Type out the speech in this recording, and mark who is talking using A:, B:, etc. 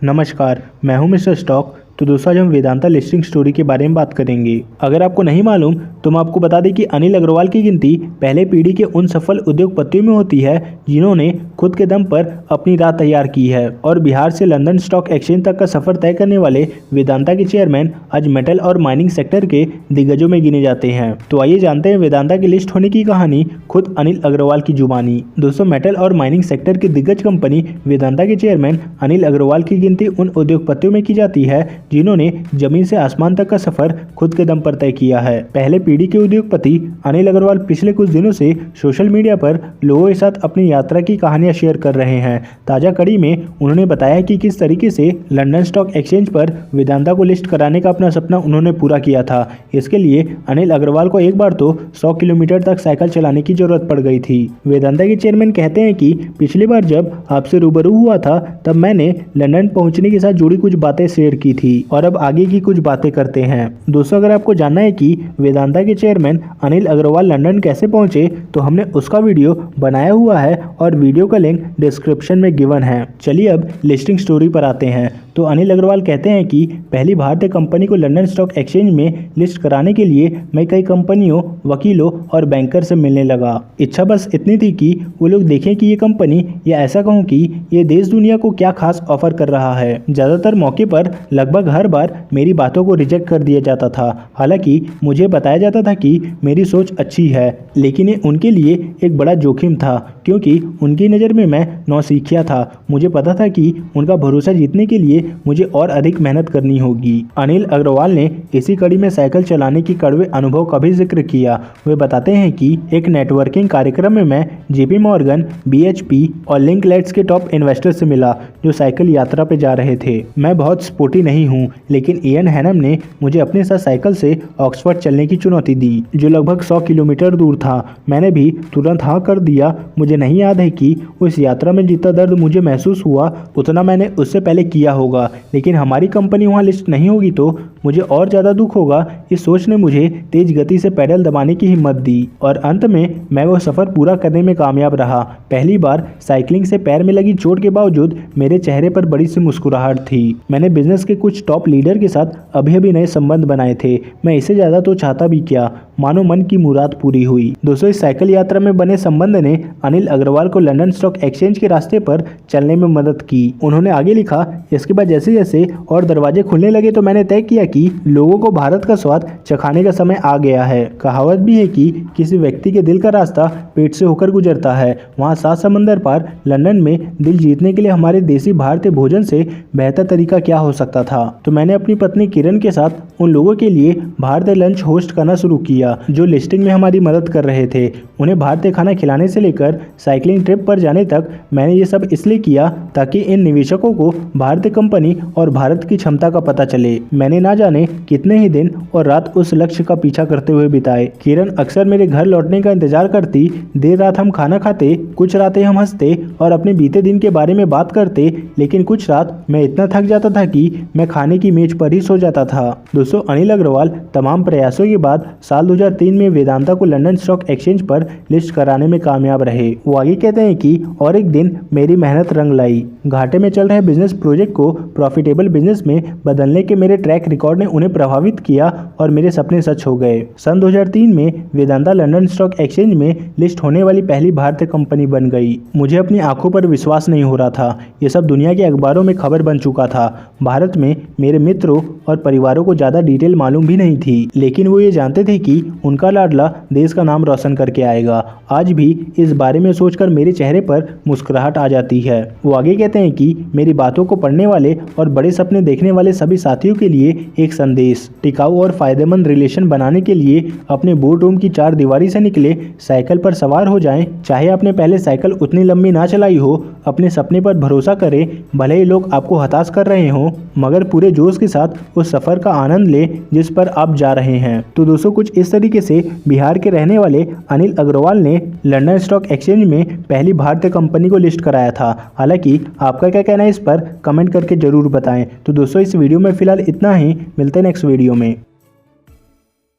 A: नमस्कार, मैं हूं मिस्टर स्टॉक। तो दोस्तों आज हम वेदांता लिस्टिंग स्टोरी के बारे में बात करेंगे। अगर आपको नहीं मालूम तो मैं आपको बता दें कि अनिल अग्रवाल की गिनती पहले पीढ़ी के उन सफल उद्योगपतियों में होती है जिन्होंने खुद के दम पर अपनी राह तैयार की है। और बिहार से लंदन स्टॉक एक्सचेंज तक का सफर तय करने वाले वेदांता के चेयरमैन आज मेटल और माइनिंग सेक्टर के दिग्गजों में गिने जाते हैं। तो आइए जानते हैं वेदांता की लिस्ट होने की कहानी खुद अनिल अग्रवाल की जुबानी। दोस्तों मेटल और माइनिंग सेक्टर की दिग्गज कंपनी वेदांता के चेयरमैन अनिल अग्रवाल की गिनती उन उद्योगपतियों में की जाती है जिन्होंने जमीन से आसमान तक का सफर खुद के दम पर तय किया है। पहले पीढ़ी के उद्योगपति अनिल अग्रवाल पिछले कुछ दिनों से सोशल मीडिया पर लोगों के साथ अपनी यात्रा की कहानियां शेयर कर रहे हैं। ताजा कड़ी में उन्होंने बताया कि किस तरीके से लंदन स्टॉक एक्सचेंज पर वेदांता को लिस्ट कराने का अपना सपना उन्होंने पूरा किया था। इसके लिए अनिल अग्रवाल को एक बार तो 100 किलोमीटर तक साइकिल चलाने की जरूरत पड़ गई थी। वेदांता के चेयरमैन कहते हैं कि पिछली बार जब आपसे रूबरू हुआ था तब मैंने लंदन पहुंचने के साथ जुड़ी कुछ बातें शेयर की थी और अब आगे की कुछ बातें करते हैं। दोस्तों अगर आपको जानना है कि वेदांता के चेयरमैन अनिल अग्रवाल लंदन कैसे पहुंचे तो हमने उसका वीडियो बनाया हुआ है और वीडियो का लिंक डिस्क्रिप्शन में गिवन है। चलिए अब लिस्टिंग स्टोरी पर आते हैं। तो अनिल अग्रवाल कहते हैं कि पहली भारतीय कंपनी को लंदन स्टॉक एक्सचेंज में लिस्ट कराने के लिए मैं कई कंपनियों, वकीलों और बैंकर से मिलने लगा। इच्छा बस इतनी थी कि वो लोग देखें कि ये कंपनी या ऐसा कहूँ कि ये देश दुनिया को क्या खास ऑफर कर रहा है। ज़्यादातर मौके पर लगभग हर बार मेरी बातों को रिजेक्ट कर दिया जाता था। हालांकि मुझे बताया जाता था कि मेरी सोच अच्छी है, लेकिन ये उनके लिए एक बड़ा जोखिम था क्योंकि उनकी नज़र में मैं नौसिखिया था। मुझे पता था कि उनका भरोसा जीतने के लिए मुझे और अधिक मेहनत करनी होगी। अनिल अग्रवाल ने इसी कड़ी में साइकिल चलाने की कड़वे अनुभव का भी जिक्र किया। वे बताते हैं कि एक नेटवर्किंग कार्यक्रम में मैं जेपी मॉर्गन, बीएचपी और लिंकलेट्स के टॉप इन्वेस्टर से मिला जो साइकिल यात्रा पे जा रहे थे। मैं बहुत स्पोर्टी नहीं हूँ, लेकिन इयन हैनम ने मुझे अपने साथ साइकिल से ऑक्सफोर्ड चलने की चुनौती दी जो लगभग 100 किलोमीटर दूर था। मैंने भी तुरंत हाँ कर दिया। मुझे नहीं याद है कि उस यात्रा में जितना दर्द मुझे महसूस हुआ उतना मैंने उससे पहले किया होगा, लेकिन हमारी कंपनी वहाँ लिस्ट नहीं होगी तो मुझे और ज़्यादा दुख होगा। इस सोच ने मुझे तेज गति से पैडल दबाने की हिम्मत दी और अंत में मैं वो सफ़र पूरा करने में कामयाब रहा। पहली बार साइकिलिंग से पैर में लगी चोट के बावजूद मेरे चेहरे पर बड़ी सी मुस्कुराहट थी। मैंने बिजनेस के कुछ टॉप लीडर के साथ अभी नए संबंध बनाए थे। मैं इससे ज़्यादा तो चाहता भी क्या, मानो मन की मुराद पूरी हुई। दोस्तों इस साइकिल यात्रा में बने संबंध ने अनिल अग्रवाल को लंदन स्टॉक एक्सचेंज के रास्ते पर चलने में मदद की। उन्होंने आगे लिखा, इसके बाद जैसे जैसे और दरवाजे खुलने लगे तो मैंने तय किया कि लोगों को भारत का स्वाद चखाने का समय आ गया है। कहावत भी है कि किसी व्यक्ति के दिल का रास्ता पेट से होकर गुजरता है। वहाँ 7 समंदर पार लंदन में दिल जीतने के लिए हमारे देसी भारतीय भोजन से बेहतर तरीका क्या हो सकता था। तो मैंने अपनी पत्नी किरण के साथ उन लोगों के लिए भारतीय लंच होस्ट करना शुरू किया जो लिस्टिंग में हमारी मदद कर रहे थे। उन्हें भारतीय खाना खिलाने से लेकर साइकिलिंग ट्रिप पर जाने तक मैंने ये सब इसलिए किया ताकि इन निवेशकों को भारतीय कंपनी और भारत की क्षमता का पता चले। मैंने ना जाने कितने ही दिन और रात उस लक्ष्य का पीछा करते हुए बिताए। किरण अक्सर मेरे घर लौटने का इंतजार करती। देर रात हम खाना खाते, कुछ रातें हम हंसते और अपने बीते दिन के बारे में बात करते, लेकिन कुछ रात मैं इतना थक जाता था कि मैं खाने की मेज पर ही सो जाता था। दोस्तों अनिल अग्रवाल तमाम प्रयासों के बाद साल 2003 में वेदांता को लंदन स्टॉक एक्सचेंज पर लिस्ट कराने में कामयाब रहे। वो आगे कहते हैं कि और एक दिन मेरी मेहनत रंग लाई। घाटे में चल रहे बिजनेस प्रोजेक्ट को प्रॉफिटेबल बिजनेस में बदलने के मेरे ट्रैक रिकॉर्ड ने उन्हें प्रभावित किया और मेरे सपने सच हो गए। सन 2003 में वेदांता लंदन स्टॉक एक्सचेंज में लिस्ट होने वाली पहली भारतीय कंपनी बन गई। मुझे अपनी आंखों पर विश्वास नहीं हो रहा था। ये सब दुनिया के अखबारों में खबर बन चुका था। भारत में मेरे मित्रों और परिवारों को ज़्यादा डिटेल मालूम भी नहीं थी, लेकिन वो ये जानते थे कि उनका लाडला देश का नाम रोशन करके आएगा। आज भी इस बारे में सोचकर मेरे चेहरे पर मुस्कुराहट आ जाती है। वो आगे कहते हैं कि मेरी बातों को पढ़ने वाले और बड़े सपने देखने वाले सभी साथियों के लिए एक संदेश, टिकाऊ और फायदेमंद रिलेशन बनाने के लिए अपने बोर्ड रूम की 4 दीवारी से निकले, साइकिल पर सवार हो जाएं। चाहे आपने पहले साइकिल उतनी लंबी ना चलाई हो, अपने सपने पर भरोसा करें। भले ही लोग आपको हताश कर रहे हों, मगर पूरे जोश के साथ उस सफर का आनंद लें जिस पर आप जा रहे हैं। तो दोस्तों कुछ इस तरीके से बिहार के रहने वाले अनिल अग्रवाल ने लंदन स्टॉक एक्सचेंज में पहली भारतीय कंपनी को लिस्ट कराया था। हालांकि आपका क्या कहना है इस पर कमेंट करके जरूर बताएं। तो दोस्तों इस वीडियो में फिलहाल इतना ही, मिलते हैं नेक्स्ट वीडियो में।